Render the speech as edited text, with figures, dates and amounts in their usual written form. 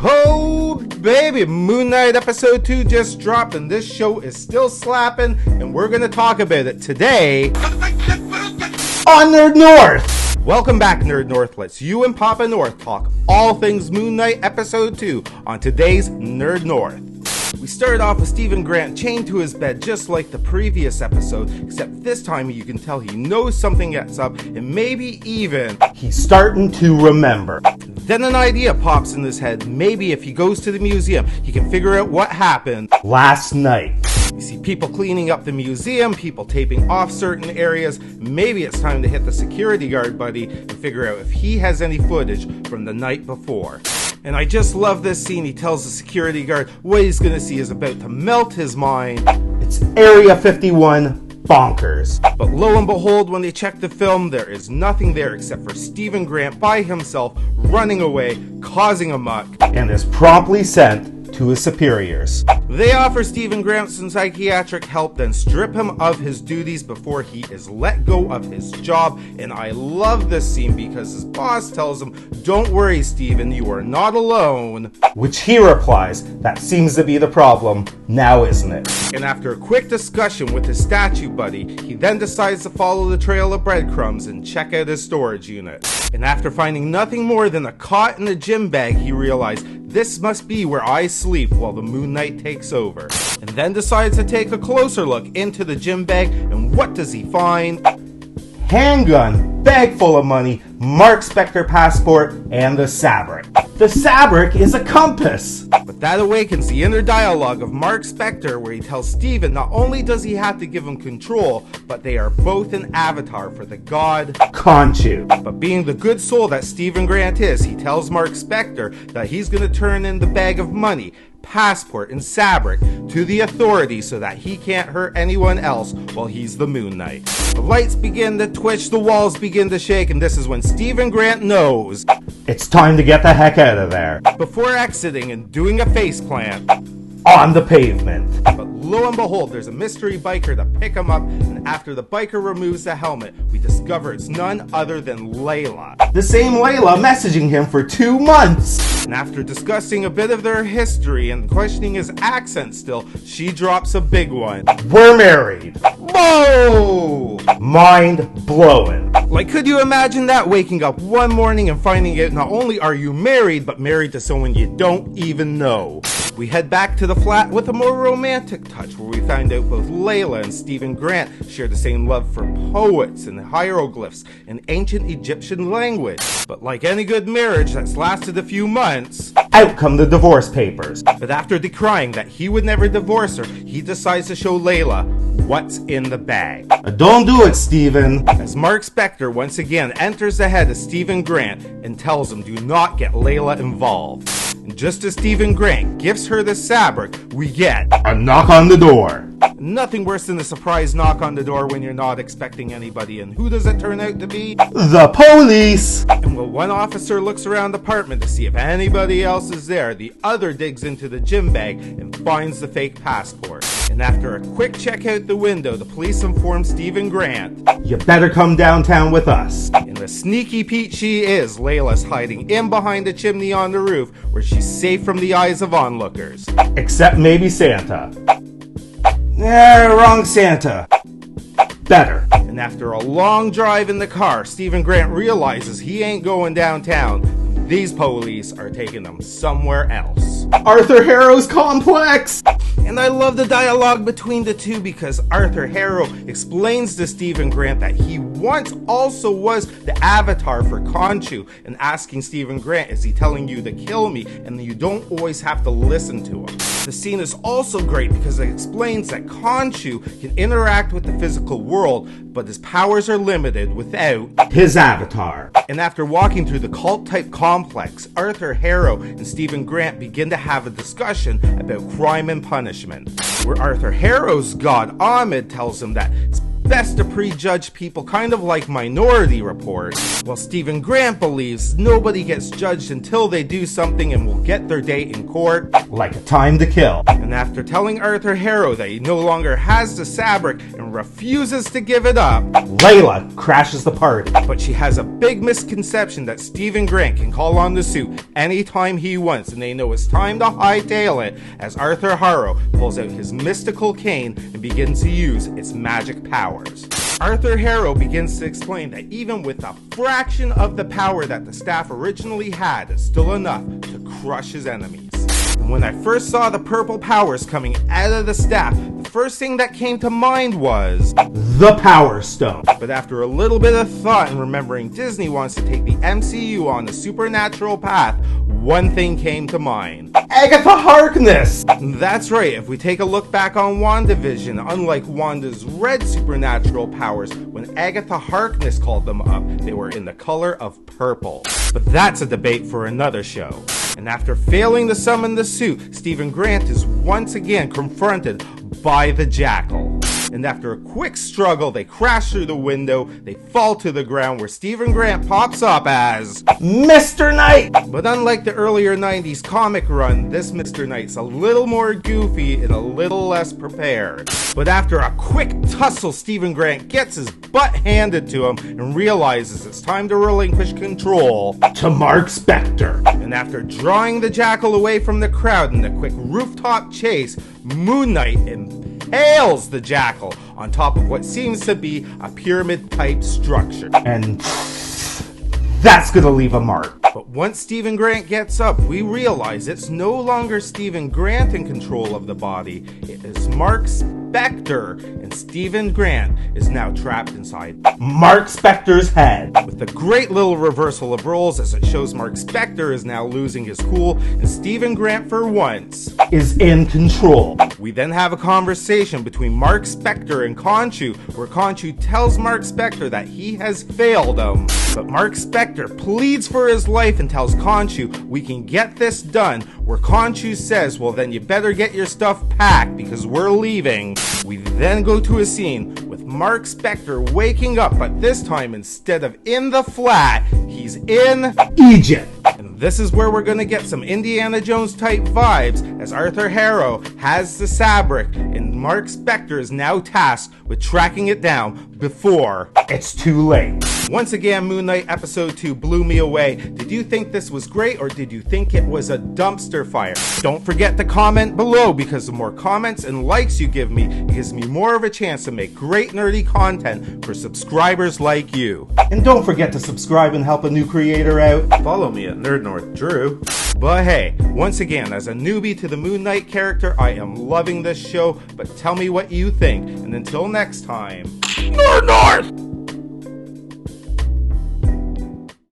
Oh baby, Moon Knight episode 2 just dropped and this show is still slapping and we're gonna talk about it today on Nerd North. Welcome back Nerd North, let's you and Papa North talk all things Moon Knight episode 2 on today's Nerd North. We started off with Stephen Grant chained to his bed just like the previous episode, except this time you can tell he knows something gets up and maybe even he's starting to remember. Then an idea pops in his head. Maybe if he goes to the museum, he can figure out what happened last night. You see people cleaning up the museum, people taping off certain areas. Maybe it's time to hit the security guard buddy and figure out if he has any footage from the night before. And I just love this scene. He tells the security guard what he's going to see is about to melt his mind. It's Area 51 bonkers. But lo and behold, when they check the film, there is nothing there except for Stephen Grant by himself running away, causing a muck, and is promptly sent to his superiors. They offer Stephen Grant some psychiatric help, then strip him of his duties before he is let go of his job. And I love this scene because his boss tells him, "Don't worry, Stephen, you are not alone." Which he replies, "That seems to be the problem, now isn't it?" And after a quick discussion with his statue buddy, he then decides to follow the trail of breadcrumbs and check out his storage unit. And after finding nothing more than a cot and a gym bag, he realized this must be where I sleep while the Moon Knight takes over. And then decides to take a closer look into the gym bag, and what does he find? Handgun, bag full of money, Mark Spector passport, and the Sabric. The Sabric is a compass! But that awakens the inner dialogue of Mark Spector, where he tells Stephen not only does he have to give him control, but they are both an avatar for the god Khonshu. But being the good soul that Stephen Grant is, he tells Mark Spector that he's going to turn in the bag of money, passport, and Sabric to the authorities so that he can't hurt anyone else while he's the Moon Knight. The lights begin to twitch, the walls begin to shake, and this is when Stephen Grant knows it's time to get the heck out of there. Before exiting and doing a faceplant on the pavement. But lo and behold, there's a mystery biker to pick him up, and after the biker removes the helmet, we discover it's none other than Layla. The same Layla messaging him for 2 months. And after discussing a bit of their history and questioning his accent still, she drops a big one. We're married. Whoa! Mind blowing. Like, could you imagine that, waking up one morning and finding out not only are you married, but married to someone you don't even know? We head back to the flat with a more romantic touch, where we find out both Layla and Stephen Grant share the same love for poets and hieroglyphs and ancient Egyptian language. But like any good marriage that's lasted a few months, out come the divorce papers. But after decrying that he would never divorce her, he decides to show Layla what's in the bag. Don't do it, Stephen, as Mark Spector once again enters the head of Stephen Grant and tells him do not get Layla involved. And just as Stephen Grant gives her the Sabric, we get a knock on the door. Nothing worse than a surprise knock on the door when you're not expecting anybody, and who does it turn out to be? The police! And when one officer looks around the apartment to see if anybody else is there, the other digs into the gym bag and finds the fake passport. And after a quick check out the window, the police inform Stephen Grant, "You better come downtown with us." And the sneaky Pete she is, Layla's hiding in behind the chimney on the roof, where she's safe from the eyes of onlookers. Except maybe Santa. Wrong Santa. Better. And after a long drive in the car, Stephen Grant realizes he ain't going downtown. These police are taking him somewhere else. Arthur Harrow's complex! And I love the dialogue between the two because Arthur Harrow explains to Stephen Grant that he once also was the avatar for Khonshu, and asking Stephen Grant, is he telling you to kill me? And you don't always have to listen to him. The scene is also great because it explains that Khonshu can interact with the physical world, but his powers are limited without his avatar. And after walking through the cult-type complex, Arthur Harrow and Stephen Grant begin to have a discussion about crime and punishment, where Arthur Harrow's god Ahmed tells him that best to prejudge people, kind of like Minority Report, while Stephen Grant believes nobody gets judged until they do something and will get their day in court, like A Time to Kill. And after telling Arthur Harrow that he no longer has the Sabric and refuses to give it up, Layla crashes the party. But she has a big misconception that Stephen Grant can call on the suit anytime he wants, and they know it's time to hightail it as Arthur Harrow pulls out his mystical cane and begins to use its magic powers. Arthur Harrow begins to explain that even with a fraction of the power that the staff originally had, it's still enough to crush his enemies. And when I first saw the purple powers coming out of the staff, the first thing that came to mind was the Power Stone. But after a little bit of thought and remembering Disney wants to take the MCU on a supernatural path, one thing came to mind. Agatha Harkness! That's right, if we take a look back on WandaVision, unlike Wanda's red supernatural powers, when Agatha Harkness called them up, they were in the color of purple. But that's a debate for another show. And after failing to summon the suit, Stephen Grant is once again confronted by the Jackal. And after a quick struggle, they crash through the window, they fall to the ground where Stephen Grant pops up as Mr. Knight! But unlike the earlier 90s comic run, this Mr. Knight's a little more goofy and a little less prepared. But after a quick tussle, Stephen Grant gets his butt handed to him and realizes it's time to relinquish control to Mark Spector. And after drawing the Jackal away from the crowd in a quick rooftop chase, Moon Knight impales the Jackal on top of what seems to be a pyramid-type structure. And that's gonna leave a mark. But once Stephen Grant gets up, we realize it's no longer Stephen Grant in control of the body. It is Mark Spector, and Stephen Grant is now trapped inside Mark Spector's head. With a great little reversal of roles as it shows Mark Spector is now losing his cool, and Stephen Grant for once is in control. We then have a conversation between Mark Spector and Khonshu, where Khonshu tells Mark Spector that he has failed him. But Mark Spector pleads for his life and tells Khonshu, we can get this done, where Khonshu says, well then you better get your stuff packed because we're leaving. We then go to a scene with Mark Spector waking up, but this time instead of in the flat, he's in Egypt. And this is where we're gonna get some Indiana Jones type vibes as Arthur Harrow has the Sabric and Mark Spector is now tasked with tracking it down before it's too late. Once again, Moon Knight Episode 2 blew me away. Did you think this was great or did you think it was a dumpster fire? Don't forget to comment below because the more comments and likes you give me, it gives me more of a chance to make great nerdy content for subscribers like you. And don't forget to subscribe and help a new creator out. Follow me at Nerd North Drew. But hey, once again, as a newbie to the Moon Knight character, I am loving this show, but tell me what you think. And until next time, Nerd North!